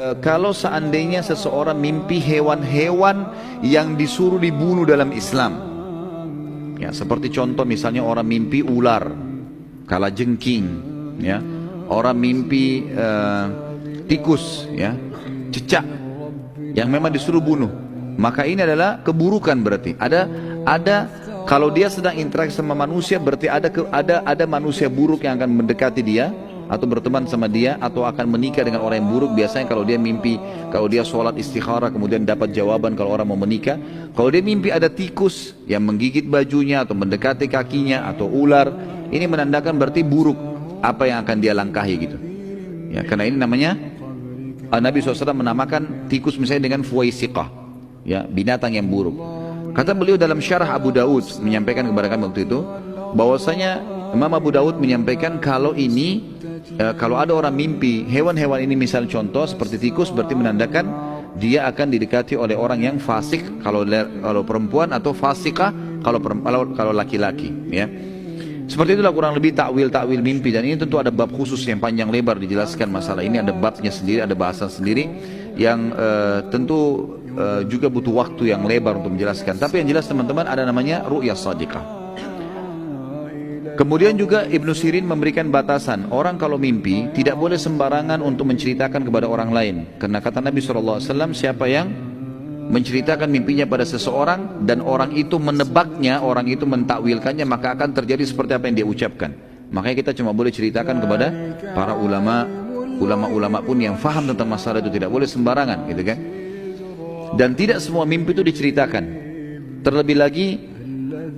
Kalau seandainya seseorang mimpi hewan-hewan yang disuruh dibunuh dalam Islam, ya seperti contoh misalnya orang mimpi ular, kalajengking, ya, orang mimpi tikus, ya, cecak, yang memang disuruh bunuh, maka ini adalah keburukan berarti. Ada kalau dia sedang interaksi sama manusia, berarti ada manusia buruk yang akan mendekati dia atau berteman sama dia atau akan menikah dengan orang yang buruk. Biasanya kalau dia mimpi, kalau dia sholat istikharah kemudian dapat jawaban kalau orang mau menikah. Kalau dia mimpi ada tikus yang menggigit bajunya atau mendekati kakinya atau ular, ini menandakan berarti buruk apa yang akan dia langkahi gitu. Ya, karena ini namanya Nabi SAW menamakan tikus misalnya dengan fuwaisiqah, ya, binatang yang buruk. Kata beliau dalam syarah Abu Daud menyampaikan kepada kami waktu itu bahwasanya Imam Abu Daud menyampaikan kalau ini kalau ada orang mimpi hewan-hewan ini misal contoh seperti tikus, berarti menandakan dia akan didekati oleh orang yang fasik kalau perempuan, atau fasikah kalau laki-laki, ya. Seperti itulah kurang lebih takwil mimpi, dan ini tentu ada bab khusus yang panjang lebar dijelaskan masalah ini, ada babnya sendiri, ada bahasa sendiri yang tentu juga butuh waktu yang lebar untuk menjelaskan. Tapi yang jelas teman-teman, ada namanya ru'ya shadiqah. Kemudian juga Ibnu Sirin memberikan batasan, orang kalau mimpi tidak boleh sembarangan untuk menceritakan kepada orang lain. Karena kata Nabi SAW, siapa yang menceritakan mimpinya pada seseorang dan orang itu menebaknya, orang itu mentakwilkannya, maka akan terjadi seperti apa yang dia ucapkan. Makanya kita cuma boleh ceritakan kepada para ulama pun yang faham tentang masalah itu, tidak boleh sembarangan, gitu kan. Dan tidak semua mimpi itu diceritakan. Terlebih lagi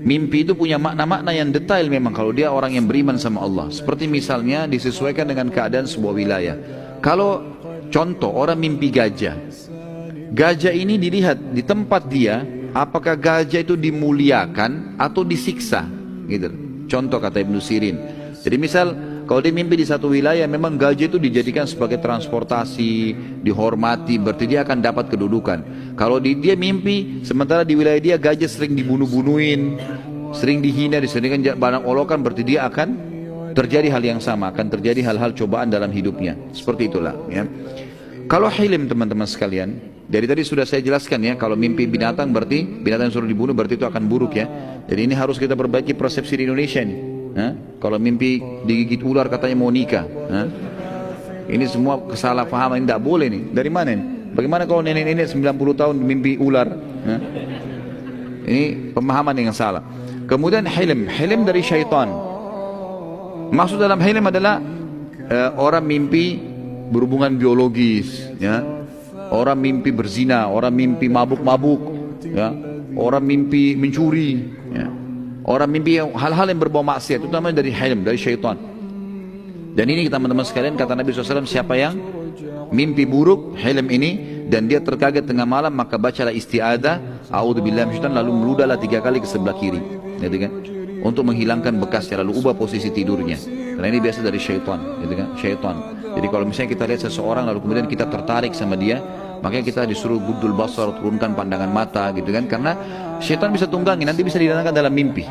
mimpi itu punya makna-makna yang detail memang kalau dia orang yang beriman sama Allah. Seperti misalnya disesuaikan dengan keadaan sebuah wilayah. Kalau contoh orang mimpi gajah, gajah ini dilihat di tempat dia, apakah gajah itu dimuliakan atau disiksa, gitu. Contoh kata Ibnu Sirin. Jadi misal kalau dia mimpi di satu wilayah memang gajah itu dijadikan sebagai transportasi, dihormati, berarti dia akan dapat kedudukan. Kalau dia mimpi sementara di wilayah dia gajah sering dibunuh-bunuhin, sering dihina, disediakan barang olokan, berarti dia akan terjadi hal yang sama, akan terjadi hal-hal cobaan dalam hidupnya. Seperti itulah, ya. Kalau hilim teman-teman sekalian, dari tadi sudah saya jelaskan, ya, kalau mimpi binatang berarti binatang yang suruh dibunuh berarti itu akan buruk, ya. Jadi ini harus kita perbaiki persepsi di Indonesia nih. Kalau mimpi digigit ular katanya mau nikah, ini semua kesalahpahaman, tidak boleh nih. Dari mana nih? Bagaimana kalau nenek-nenek 90 tahun mimpi ular? Ini pemahaman yang salah. Kemudian hilm dari syaitan. Maksud dalam hilm adalah orang mimpi berhubungan biologis, ya. Orang mimpi berzina, orang mimpi mabuk-mabuk, ya. Orang mimpi mencuri, ya. Orang mimpi hal-hal yang berbau maksiat, itu namanya dari hilm, dari syaitan. Dan ini teman-teman sekalian, kata Nabi SAW, siapa yang mimpi buruk hilm ini dan dia terkaget tengah malam, maka bacalah isti'adzah, a'udzubillahi minasyaitonir, lalu meludahlah 3 kali ke sebelah kiri, gitu kan, untuk menghilangkan bekasnya, lalu ubah posisi tidurnya. Karena ini biasa dari syaitan, gitu kan, syaitan. Jadi kalau misalnya kita lihat seseorang lalu kemudian kita tertarik sama dia, makanya kita disuruh guddul basar, turunkan pandangan mata, gitu kan, karena syaitan bisa tunggangi, nanti bisa didatangkan dalam mimpi.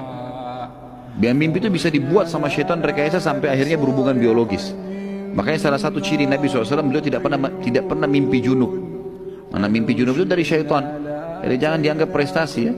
Biar mimpi itu bisa dibuat sama syaitan rekayasa sampai akhirnya berhubungan biologis. Makanya salah satu ciri Nabi SAW, beliau tidak pernah mimpi junub. Karena mimpi junub itu dari syaitan. Jadi jangan dianggap prestasi, ya.